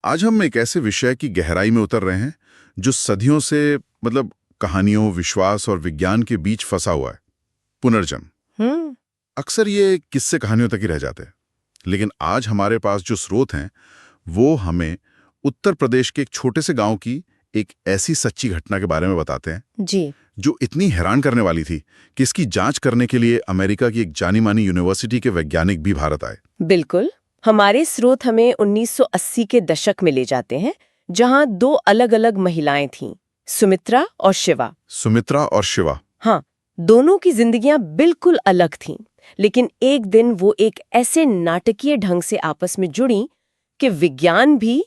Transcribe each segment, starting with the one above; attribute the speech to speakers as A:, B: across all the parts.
A: आज हम एक ऐसे विषय की गहराई में उतर रहे हैं जो सदियों से कहानियों, विश्वास और विज्ञान के बीच फंसा हुआ है। पुनर्जन्म। अक्सर ये किस्से कहानियों तक ही रह जाते हैं, लेकिन आज हमारे पास जो स्रोत हैं वो हमें उत्तर प्रदेश के एक छोटे से गांव की एक ऐसी सच्ची घटना के बारे में बताते हैं
B: जी।
A: जो इतनी हैरान करने वाली थी कि इसकी जांच करने के लिए अमेरिका की एक जानी मानी यूनिवर्सिटी के वैज्ञानिक भी भारत आए।
B: बिल्कुल। हमारे स्रोत हमें 1980 के दशक में ले जाते हैं, जहां दो अलग अलग महिलाएं थीं, सुमित्रा और शिवा।
A: सुमित्रा और शिवा।
B: हाँ, दोनों की जिंदगियां बिल्कुल अलग थीं, लेकिन एक दिन वो एक ऐसे नाटकीय ढंग से आपस में जुड़ी कि विज्ञान भी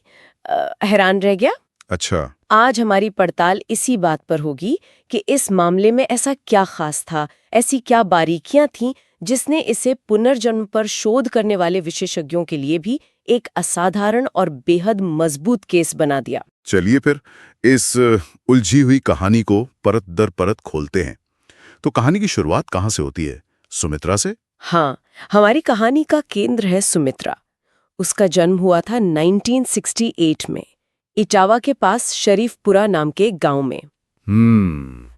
B: हैरान रह गया।
A: अच्छा।
B: आज हमारी पड़ताल इसी बात पर होगी कि इस मामले में ऐसा क्या खास था, ऐसी क्या बारीकियां थीं जिसने इसे पुनर्जन्म पर शोध करने वाले विशेषज्ञों के लिए भी एक असाधारण और बेहद मजबूत केस बना दिया।
A: चलिए फिर इस उलझी हुई कहानी को परत दर परत खोलते हैं। तो कहानी की शुरुआत कहाँ से होती है? सुमित्रा से?
B: हाँ, हमारी कहानी का केंद्र है सुमित्रा। उसका जन्म हुआ था 1968 में इटावा के पास शरीफपुरा नाम के एक गांव में।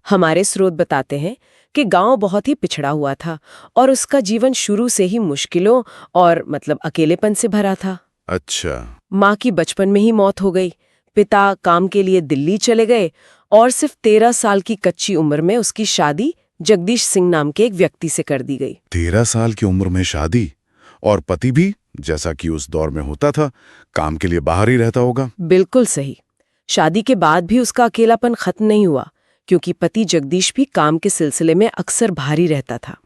B: हमारे स्रोत बताते हैं कि गांव बहुत ही पिछड़ा हुआ था और उसका जीवन शुरू से ही मुश्किलों और अकेलेपन से भरा था।
A: अच्छा।
B: माँ की बचपन में ही मौत हो गई, पिता काम के लिए दिल्ली चले गए और सिर्फ 13 साल की कच्ची उम्र में उसकी शादी जगदीश सिंह नाम के एक व्यक्ति से कर दी गई।
A: 13 साल की उम्र में शादी, और पति भी, जैसा कि उस दौर में होता था, काम के लिए बाहर ही रहता होगा।
B: बिल्कुल सही। शादी के बाद भी उसका अकेलापन खत्म नहीं हुआ, क्योंकि पति जगदीश भी काम के सिलसिले में अक्सर बाहर ही रहता था।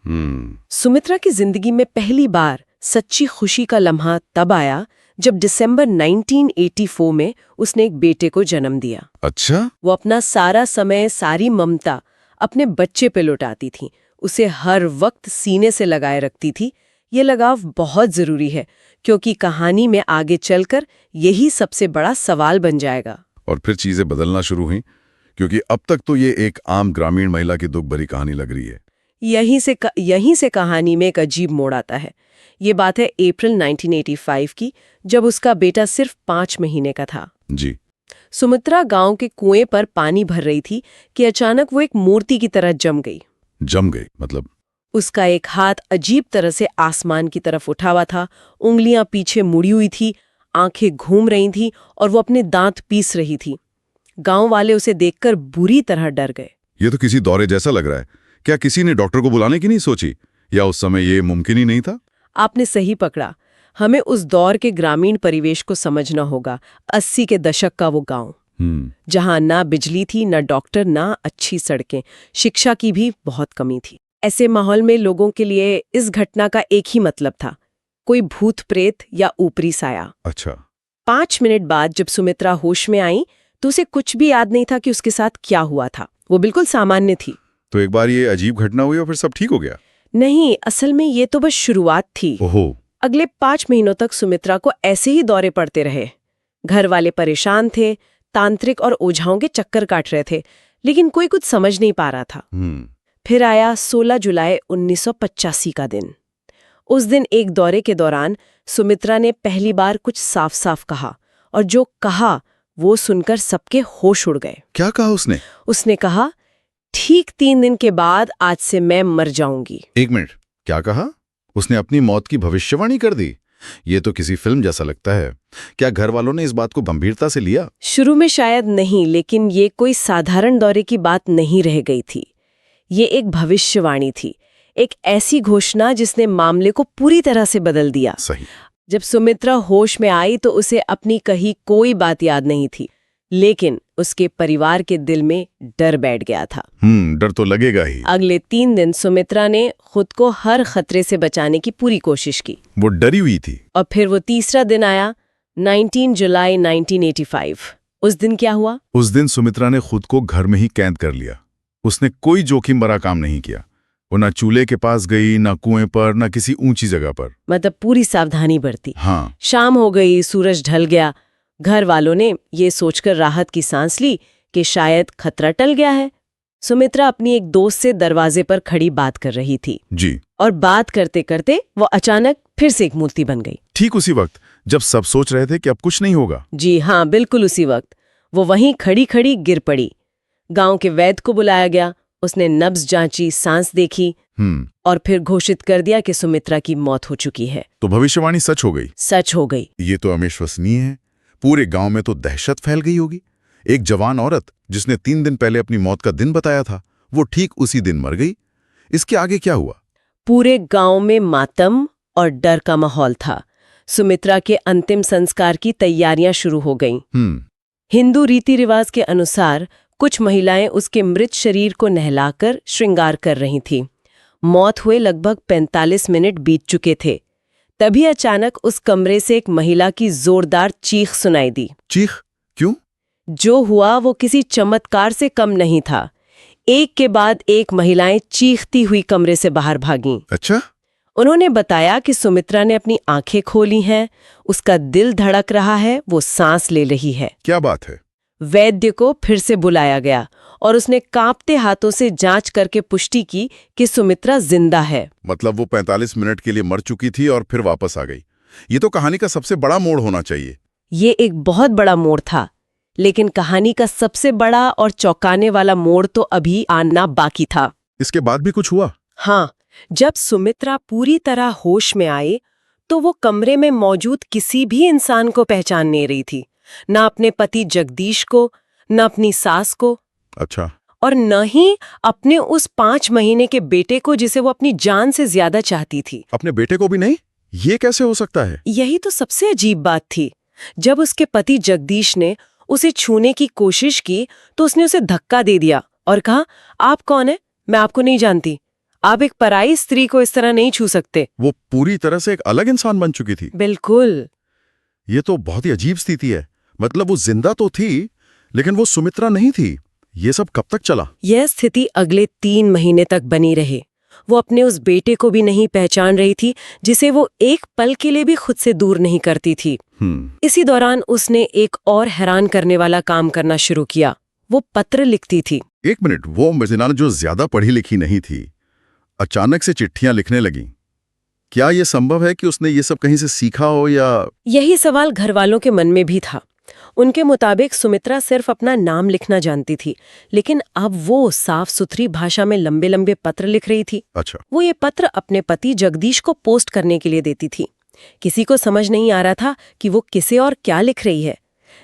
B: सुमित्रा की जिंदगी में पहली बार सच्ची खुशी का लम्हा तब आया जब दिसंबर 1984 में उसने एक बेटे को जन्म दिया।
A: अच्छा।
B: वो अपना सारा समय, सारी ममता अपने बच्चे पे लुटाती थी, उसे हर वक्त सीने से लगाए रखती थी। ये लगाव बहुत जरूरी है, क्योंकि कहानी में आगे चलकर यही सबसे बड़ा सवाल बन जाएगा।
A: और फिर चीजें बदलना शुरू हुई, क्योंकि अब तक तो ये एक आम ग्रामीण महिला की दुख भरी कहानी लग रही है।
B: यहीं से कहानी में एक अजीब मोड़ आता है। ये बात है अप्रैल 1985 की, जब उसका बेटा सिर्फ 5 महीने का था।
A: जी।
B: सुमित्रा गांव के कुएं पर पानी भर रही थी कि अचानक वो एक मूर्ति की तरह जम गई। उसका एक हाथ अजीब तरह से आसमान की तरफ उठा हुआ था, उंगलियां पीछे मुड़ी हुई थी, आंखें घूम रही थी और वो अपने दांत पीस रही थी। गांव वाले उसे देखकर बुरी तरह डर गए।
A: ये तो किसी दौरे जैसा लग रहा है। क्या किसी ने डॉक्टर को बुलाने की नहीं सोची, या उस समय ये मुमकिन ही नहीं था?
B: आपने सही पकड़ा। हमें उस दौर के ग्रामीण परिवेश को समझना होगा। 80 के दशक का वो गांव, जहां ना बिजली थी, ना डॉक्टर, ना अच्छी सड़कें, शिक्षा की भी बहुत कमी थी। ऐसे माहौल में लोगों के लिए इस घटना का एक ही मतलब था, कोई भूत प्रेत या ऊपरी साया।
A: अच्छा।
B: 5 मिनट बाद जब सुमित्रा होश में आई तो उसे कुछ भी याद नहीं था कि उसके साथ क्या हुआ था। वो बिल्कुल सामान्य थी।
A: तो एक बार ये अजीब घटना हुई और फिर सब ठीक हो गया?
B: नहीं, असल में ये तो बस शुरुआत थी।
A: ओहो।
B: अगले 5 महीनों तक सुमित्रा को ऐसे ही दौरे पड़ते रहे। घर वाले परेशान थे, तांत्रिक और ओझाओं के चक्कर काट रहे थे, लेकिन कोई कुछ समझ नहीं पा रहा था। फिर आया 16 जुलाई 1985 का दिन। उस दिन एक दौरे के दौरान सुमित्रा ने पहली बार कुछ साफ साफ कहा, और जो कहा वो सुनकर सबके होश उड़ गए।
A: क्या कहा उसने?
B: उसने कहा, ठीक 3 दिन के बाद आज से मैं मर जाऊंगी।
A: 1 मिनट, क्या कहा? उसने अपनी मौत की भविष्यवाणी कर दी? ये तो किसी फिल्म जैसा लगता है। क्या घर वालों ने इस बात को गंभीरता से लिया?
B: शुरू में शायद नहीं, लेकिन ये कोई साधारण दौरे की बात नहीं रह गई थी। ये एक भविष्यवाणी थी, एक ऐसी घोषणा जिसने मामले को पूरी तरह से बदल दिया।
A: सही।
B: जब सुमित्रा होश में आई तो उसे अपनी कही कोई बात याद नहीं थी, लेकिन उसके परिवार के दिल में डर बैठ गया था।
A: डर तो लगेगा ही।
B: अगले 3 दिन सुमित्रा ने खुद को हर खतरे से बचाने की पूरी कोशिश की।
A: वो डरी हुई थी।
B: और फिर वो तीसरा दिन आया, 19 जुलाई 1985। उस दिन क्या हुआ?
A: उस दिन सुमित्रा ने खुद को घर में ही कैद कर लिया। उसने कोई जोखिम भरा काम नहीं किया। वो ना चूल्हे के पास गई, ना कुएं पर, ना किसी ऊंची जगह पर।
B: पूरी सावधानी बरती।
A: हाँ।
B: शाम हो गई, सूरज ढल गया। घर वालों ने ये सोचकर राहत की सांस ली कि शायद खतरा टल गया है। सुमित्रा अपनी एक दोस्त से दरवाजे पर खड़ी बात कर रही थी।
A: जी।
B: और बात करते करते वो अचानक फिर से एक मूर्ति बन गई।
A: ठीक उसी वक्त जब सब सोच रहे थे कि अब कुछ नहीं होगा।
B: जी हाँ, बिल्कुल उसी वक्त वो वहीं खड़ी खड़ी गिर पड़ी। गांव के वैद्य को बुलाया गया, उसने नब्ज जांची, सांस देखी और फिर घोषित कर दिया कि सुमित्रा की मौत हो चुकी है।
A: तो भविष्यवाणी सच हो गई।
B: सच हो गई।
A: ये तो अविश्वसनीय है। पूरे गांव में तो दहशत फैल गई होगी। एक जवान औरत जिसने 3 दिन पहले अपनी मौत का दिन बताया था, वो ठीक उसी दिन मर गई। इसके आगे क्या हुआ?
B: पूरे गांव में मातम और डर का माहौल था। सुमित्रा के अंतिम संस्कार की तैयारियां शुरू हो गईं। हिंदू रीति रिवाज के अनुसार कुछ महिलाएं उसके मृत शरीर को नहलाकर श्रृंगार कर रही थीं। मौत हुए लगभग 45 मिनट बीत चुके थे। तभी अचानक उस कमरे से एक महिला की जोरदार चीख सुनाई दी।
A: चीख? क्यों?
B: जो हुआ वो किसी चमत्कार से कम नहीं था। एक के बाद एक महिलाएं चीखती हुई कमरे से बाहर भागीं।
A: अच्छा?
B: उन्होंने बताया कि सुमित्रा ने अपनी आंखें खोली हैं, उसका दिल धड़क रहा है, वो सांस ले रही है।
A: क्या बात है?
B: वैद्य को फिर से बुलाया गया और उसने कांपते हाथों से जांच करके पुष्टि की कि सुमित्रा जिंदा है।
A: मतलब वो 45 मिनट के लिए मर चुकी थी और फिर वापस आ गई। ये तो कहानी का सबसे बड़ा मोड़ होना चाहिए।
B: ये एक बहुत बड़ा मोड़ था, लेकिन कहानी का सबसे बड़ा और चौंकाने वाला मोड़ तो अभी आना बाकी था।
A: इसके बाद भी कुछ हुआ?
B: हाँ, जब सुमित्रा पूरी तरह होश में आई तो वो कमरे में मौजूद किसी भी इंसान को पहचान नहीं रही थी। न अपने पति जगदीश को, न अपनी सास को।
A: अच्छा।
B: और न ही अपने उस 5 महीने के बेटे को जिसे वो अपनी जान से ज्यादा चाहती थी।
A: अपने बेटे को भी नहीं? ये कैसे हो सकता है?
B: यही तो सबसे अजीब बात थी। जब उसके पति जगदीश ने उसे छूने की कोशिश की तो उसने उसे धक्का दे दिया और कहा, आप कौन है? मैं आपको नहीं जानती। आप एक पराई स्त्री को इस तरह नहीं छू सकते।
A: वो पूरी तरह से एक अलग इंसान बन चुकी थी।
B: बिल्कुल।
A: ये तो बहुत ही अजीब स्थिति है। मतलब वो जिंदा तो थी, लेकिन वो सुमित्रा नहीं थी। ये सब कब तक चला?
B: यह स्थिति अगले 3 महीने तक बनी रही। वो अपने उस बेटे को भी नहीं पहचान रही थी, जिसे वो एक पल के लिए भी खुद से दूर नहीं करती थी। इसी दौरान उसने एक और हैरान करने वाला काम करना शुरू किया। वो पत्र लिखती थी।
A: 1 मिनट, वो मजीना जो ज्यादा पढ़ी लिखी नहीं थी, अचानक से चिट्ठियां लिखने लगी। क्या यह संभव है कि उसने ये सब कहीं से सीखा हो या?
B: यही सवाल घर वालों के मन में भी था। उनके मुताबिक सुमित्रा सिर्फ अपना नाम लिखना जानती थी, लेकिन अब वो साफ सुथरी भाषा में लंबे लंबे पत्र लिख रही थी।
A: अच्छा।
B: वो ये पत्र अपने पति जगदीश को पोस्ट करने के लिए देती थी। किसी को समझ नहीं आ रहा था कि वो किसे और क्या लिख रही है,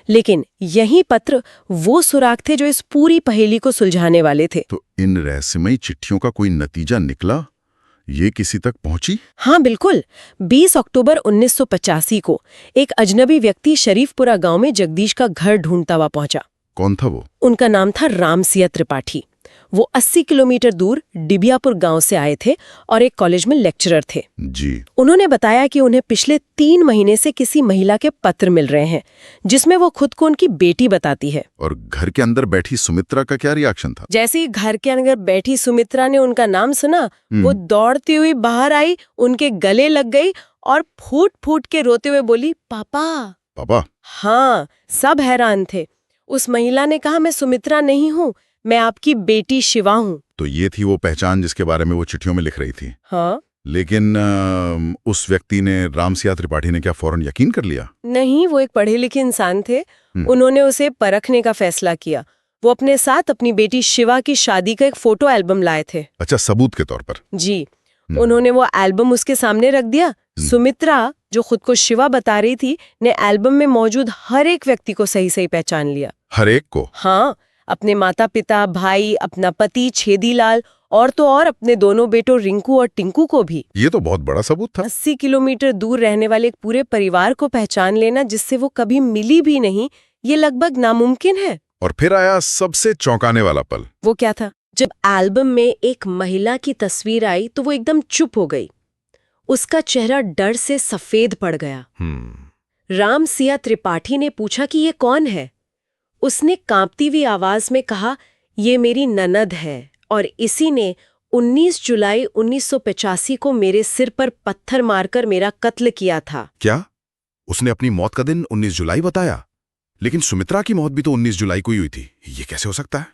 B: लेकिन यही पत्र वो सुराग थे जो इस पूरी पहेली को सुलझाने वाले थे।
A: तो इन रहस्यमयी चिट्ठियों का कोई नतीजा निकला? ये किसी तक पहुंची?
B: हाँ बिल्कुल। 20 अक्टूबर 1985 को एक अजनबी व्यक्ति शरीफपुरा गांव में जगदीश का घर ढूंढता हुआ पहुंचा।
A: कौन था वो?
B: उनका नाम था रामसिया त्रिपाठी। वो 80 किलोमीटर दूर डिबियापुर गांव से आए थे और एक कॉलेज में लेक्चरर थे।
A: जी।
B: उन्होंने बताया कि उन्हें पिछले 3 महीने से किसी महिला के पत्र मिल रहे हैं, जिसमें वो खुद को उनकी बेटी बताती है।
A: और घर के अंदर बैठी सुमित्रा का क्या रिएक्शन था?
B: जैसे ही घर के अंदर बैठी सुमित्रा ने उनका नाम सुना, वो दौड़ती हुई बाहर आई, उनके गले लग गई और फूट फूट के रोते हुए बोली, पापा।
A: पापा?
B: हाँ, सब हैरान थे। उस महिला ने कहा, मैं सुमित्रा नहीं हूँ, मैं आपकी बेटी शिवा हूँ।
A: तो ये थी वो पहचान जिसके बारे में वो चिट्ठियों में लिख रही थी।
B: हाँ।
A: लेकिन उस व्यक्ति ने, रामसिया त्रिपाठी ने क्या फौरन यकीन कर लिया?
B: नहीं, वो एक पढ़े लिखे इंसान थे। उन्होंने उसे परखने का फैसला किया। वो अपने साथ अपनी बेटी शिवा की शादी का एक फोटो एल्बम लाए थे।
A: अच्छा, सबूत के तौर पर?
B: जी। उन्होंने वो एल्बम उसके सामने रख दिया। सुमित्रा, जो खुद को शिवा बता रही थी, ने एल्बम में मौजूद हर एक व्यक्ति को सही सही पहचान लिया।
A: हर एक को?
B: हाँ, अपने माता पिता, भाई, अपना पति छेदीलाल और तो और अपने दोनों बेटों रिंकू और टिंकू को भी।
A: ये तो बहुत बड़ा सबूत था।
B: 80 किलोमीटर दूर रहने वाले एक पूरे परिवार को पहचान लेना, जिससे वो कभी मिली भी नहीं, ये लगभग नामुमकिन है।
A: और फिर आया सबसे चौंकाने वाला पल।
B: वो क्या था? जब एल्बम में एक महिला की तस्वीर आई तो वो एकदम चुप हो गई। उसका चेहरा डर से सफेद पड़ गया। रामसिया त्रिपाठी ने पूछा कि ये कौन है? उसने कांपती हुई आवाज में कहा, ये मेरी ननद है और इसी ने 19 जुलाई 1985 को मेरे सिर पर पत्थर मारकर मेरा कत्ल किया था।
A: क्या? उसने अपनी मौत का दिन 19 जुलाई बताया? लेकिन सुमित्रा की मौत भी तो 19 जुलाई को ही हुई थी। ये कैसे हो सकता है?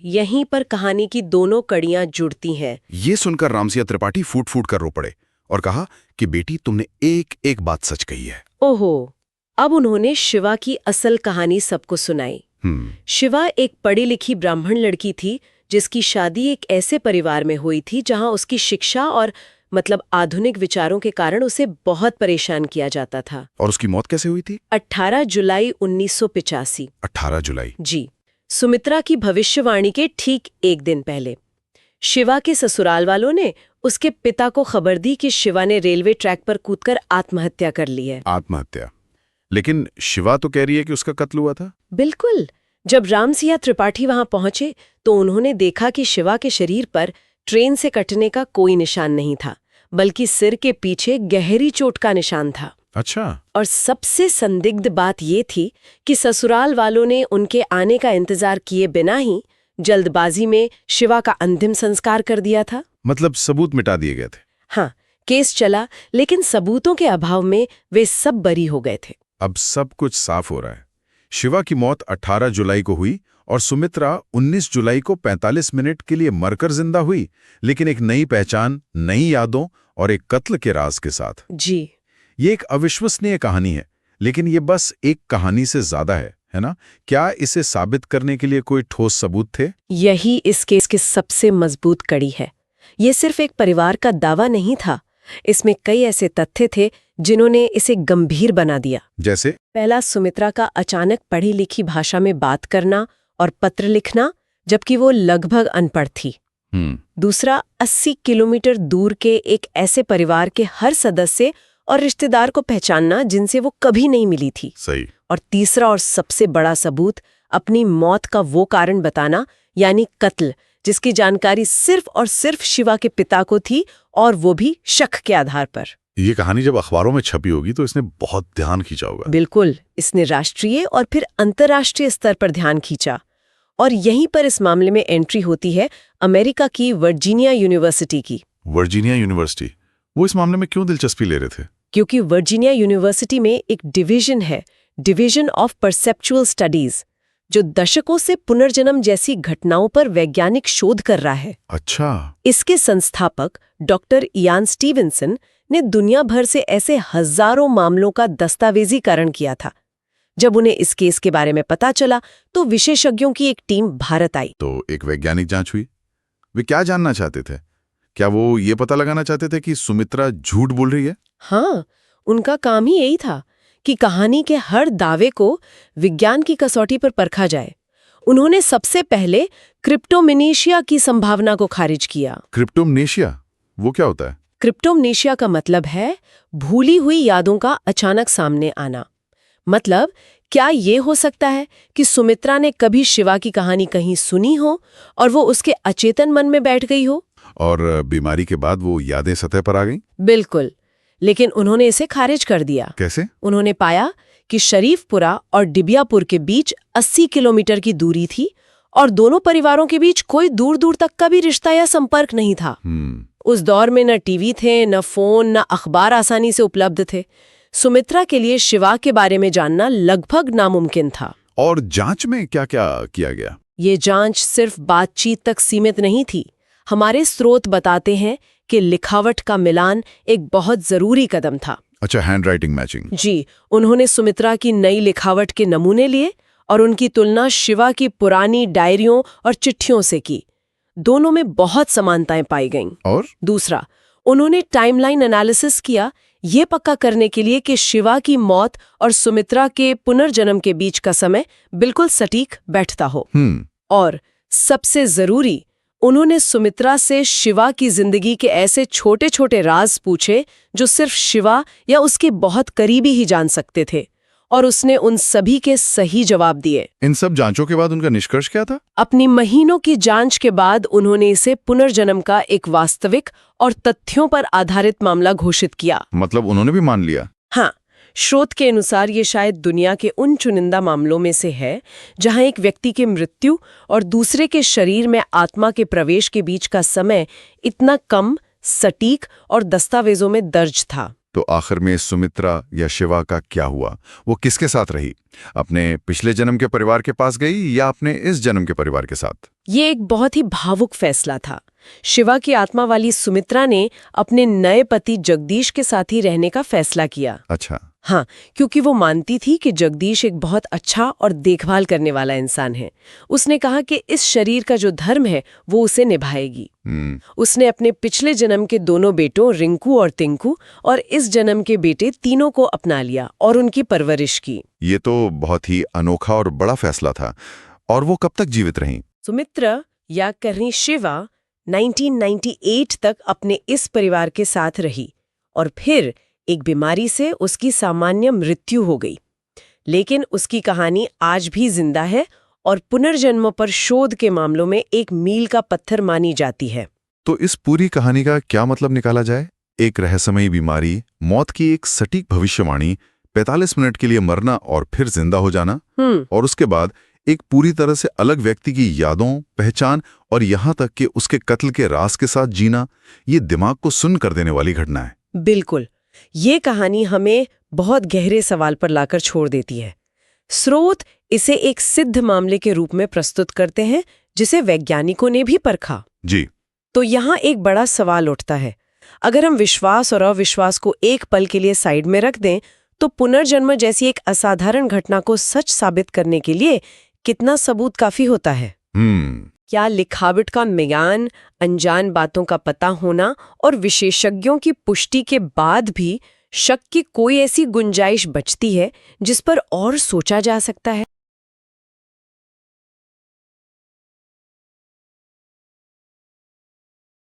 B: यहीं पर कहानी की दोनों कड़ियां जुड़ती हैं।
A: ये सुनकर रामसिया त्रिपाठी फूट फूट कर रो पड़े और कहा कि बेटी, तुमने एक एक बात सच कही है।
B: ओहो, अब उन्होंने शिवा की असल कहानी सबको सुनाई। शिवा एक पढ़ी लिखी ब्राह्मण लड़की थी जिसकी शादी एक ऐसे परिवार में हुई थी जहां उसकी शिक्षा और आधुनिक विचारों के कारण उसे बहुत परेशान किया जाता था।
A: और उसकी मौत कैसे हुई थी?
B: 18 जुलाई 1985।
A: 18 जुलाई?
B: जी, सुमित्रा की भविष्यवाणी के ठीक एक दिन पहले शिवा के ससुराल वालों ने उसके पिता को खबर दी कि शिवा ने रेलवे ट्रैक पर कूदकर आत्महत्या कर ली है।
A: आत्महत्या? लेकिन शिवा तो कह रही है कि उसका कत्ल हुआ था।
B: बिल्कुल। जब रामसिया त्रिपाठी वहां पहुंचे तो उन्होंने देखा कि शिवा के शरीर पर ट्रेन से कटने का कोई निशान नहीं था, बल्कि सिर के पीछे गहरी चोट का निशान था।
A: अच्छा।
B: और सबसे संदिग्ध बात ये थी कि ससुराल वालों ने उनके आने का इंतजार किए बिना ही जल्दबाजी में शिवा का अंतिम संस्कार कर दिया था।
A: मतलब सबूत मिटा दिए गए थे।
B: हाँ, केस चला, लेकिन सबूतों के अभाव में वे सब बरी हो गए थे।
A: अब सब कुछ साफ हो रहा है। शिवा की मौत 18 जुलाई को हुई और सुमित्रा 19 जुलाई को 45 मिनट के लिए मरकर जिंदा हुई, लेकिन एक नई पहचान, नई यादों और एक कत्ल के राज के साथ।
B: जी,
A: ये एक अविश्वसनीय कहानी है, लेकिन ये बस एक कहानी से ज्यादा है ना? क्या इसे साबित करने के लिए कोई ठोस सबूत थे?
B: यही इस केस की सबसे मजबूत कड़ी है। ये सिर्फ एक परिवार का दावा नहीं था, इसमें कई ऐसे तथ्य थे जिन्होंने इसे गंभीर बना दिया।
A: जैसे?
B: पहला, सुमित्रा का अचानक पढ़ी लिखी भाषा में बात करना और पत्र लिखना, जबकि वो लगभग अनपढ़ थी। दूसरा, 80 किलोमीटर दूर के एक ऐसे परिवार के हर सदस्य और रिश्तेदार को पहचानना जिनसे वो कभी नहीं मिली थी।
A: सही।
B: और तीसरा और सबसे बड़ा सबूत, अपनी मौत का वो कारण बताना, यानी कत्ल, जिसकी जानकारी सिर्फ और सिर्फ शिवा के पिता को थी, और वो भी शक के आधार पर।
A: ये कहानी जब अखबारों में छपी होगी तो इसने बहुत ध्यान खींचा होगा।
B: बिल्कुल, इसने राष्ट्रीय और फिर अंतर्राष्ट्रीय स्तर पर ध्यान खींचा। और यहीं पर इस मामले में एंट्री होती है अमेरिका की वर्जीनिया यूनिवर्सिटी की।
A: Virginia university? वो इस मामले में क्यों दिलचस्पी ले रहे थे?
B: क्योंकि वर्जीनिया यूनिवर्सिटी में एक डिवीजन है, डिवीजन ऑफ परसेप्चुअल स्टडीज, जो दशकों से पुनर्जन्म जैसी घटनाओं पर वैज्ञानिक शोध कर रहा है।
A: अच्छा।
B: इसके संस्थापक डॉक्टर इयान स्टीवेंसन ने दुनिया भर से ऐसे हजारों मामलों का दस्तावेजीकरण किया था। जब उन्हें इस केस के बारे में पता चला तो विशेषज्ञों की एक टीम भारत आई।
A: तो एक वैज्ञानिक जांच हुई। वे क्या जानना चाहते थे? क्या वो ये पता लगाना चाहते थे कि सुमित्रा झूठ बोल रही है?
B: हाँ, उनका काम ही यही था कि कहानी के हर दावे को विज्ञान की कसौटी पर परखा जाए। उन्होंने सबसे पहले क्रिप्टोमनीशिया की संभावना को खारिज किया।
A: क्रिप्टोमनीशिया? वो क्या होता है?
B: क्रिप्टोमनीशिया का मतलब है भूली हुई यादों का अचानक सामने आना। मतलब, क्या ये हो सकता है कि सुमित्रा ने कभी शिवा की कहानी कहीं सुनी हो और वो उसके अचेतन मन में बैठ गई हो,
A: और बीमारी के बाद वो यादें सतह पर आ गईं?
B: बिल्कुल, लेकिन उन्होंने इसे खारिज कर दिया।
A: कैसे?
B: उन्होंने पाया कि शरीफपुरा और डिबियापुर के बीच 80 किलोमीटर की दूरी थी और दोनों परिवारों के बीच कोई दूर दूर तक का भी रिश्ता या संपर्क नहीं था। उस दौर में न टीवी थे, न फोन, न अखबार आसानी से उपलब्ध थे। सुमित्रा के लिए शिवा के बारे में जानना लगभग नामुमकिन था।
A: और जांच में क्या-क्या किया गया?
B: ये जांच सिर्फ बातचीत तक सीमित नहीं थी। हमारे स्रोत बताते हैं कि लिखावट का मिलान एक बहुत जरूरी कदम था।
A: अच्छा, हैंडराइटिंग मैचिंग।
B: जी, उन्होंने सुमित्रा की नई लिखावट के नमूने लिए और उनकी तुलना शिवा की पुरानी डायरियों और चिट्ठियों से की। दोनों में बहुत समानताएं पाई गईं।
A: और
B: दूसरा, उन्होंने टाइमलाइन एनालिसिस किया, ये पक्का करने के लिए कि शिवा की मौत और सुमित्रा के पुनर्जन्म के बीच का समय बिल्कुल सटीक बैठता हो। और सबसे जरूरी, उन्होंने सुमित्रा से शिवा की जिंदगी के ऐसे छोटे छोटे राज पूछे जो सिर्फ शिवा या उसके बहुत करीबी ही जान सकते थे, और उसने उन सभी के सही जवाब दिए।
A: इन सब जांचों के बाद उनका निष्कर्ष क्या था? अपनी
B: महीनों की जांच के बाद उन्होंने इसे पुनर्जन्म का एक वास्तविक और तथ्यों पर आधारित मामला घोषित किया।
A: मतलब उन्होंने भी मान लिया?
B: हाँ, स्रोत के अनुसार ये शायद दुनिया के उन चुनिंदा मामलों में से है जहां एक व्यक्ति के मृत्यु और दूसरे के शरीर में आत्मा के प्रवेश के बीच का समय इतना कम, सटीक और दस्तावेजों में दर्ज था।
A: तो आखिर में सुमित्रा या शिवा का क्या हुआ? वो किसके साथ रही? अपने पिछले जन्म के परिवार के पास गई या अपने इस जन्म के परिवार के साथ?
B: ये एक बहुत ही भावुक फैसला था। शिवा की आत्मा वाली सुमित्रा ने अपने नए पति जगदीश के साथ ही रहने का फैसला किया।
A: अच्छा।
B: हाँ, क्योंकि वो मानती थी कि जगदीश एक बहुत अच्छा और देखभाल करने वाला इंसान है। उसने कहा कि इस शरीर का जो धर्म है वो उसे निभाएगी। उसने अपने पिछले जन्म के दोनों बेटों रिंकू और तिंकू और इस जन्म के बेटे तीनों को अपना लिया और उनकी परवरिश की।
A: ये तो बहुत ही अनोखा और बड़ा फैसला था। और वो कब तक जीवित रहीं?
B: सुमित्रा या कहनी शिवा 1998 तक अपने इस परिवार के साथ रही और फिर एक बीमारी से उसकी सामान्य मृत्यु हो गई। लेकिन उसकी कहानी आज भी जिंदा है और पुनर्जन्म पर शोध के मामलों में एक मील का पत्थर मानी जाती है।
A: तो इस पूरी कहानी का क्या मतलब निकाला जाए? एक रहस्यमयी बीमारी, मौत की एक सटीक भविष्यवाणी, 45 मिनट के लिए मरना और फिर जिंदा हो जाना, और उसके बाद एक पूरी तरह से अलग व्यक्ति की यादों, पहचान और यहाँ तक कि उसके कत्ल के राज के साथ जीना, ये दिमाग को सुन्न कर देने वाली घटना है।
B: बिल्कुल, ये कहानी हमें बहुत गहरे सवाल पर लाकर छोड़ देती है। स्रोत इसे एक सिद्ध मामले के रूप में प्रस्तुत करते हैं जिसे वैज्ञानिकों ने भी परखा।
A: जी।
B: तो यहाँ एक बड़ा सवाल उठता है, अगर हम विश्वास और अविश्वास को एक पल के लिए साइड में रख दें, तो पुनर्जन्म जैसी एक असाधारण घटना को सच साबित करने के लिए कितना सबूत काफी होता है? क्या लिखावट का ज्ञान, अनजान बातों का पता होना और विशेषज्ञों की पुष्टि के बाद भी शक की कोई ऐसी गुंजाइश बचती है जिस पर और सोचा जा सकता है?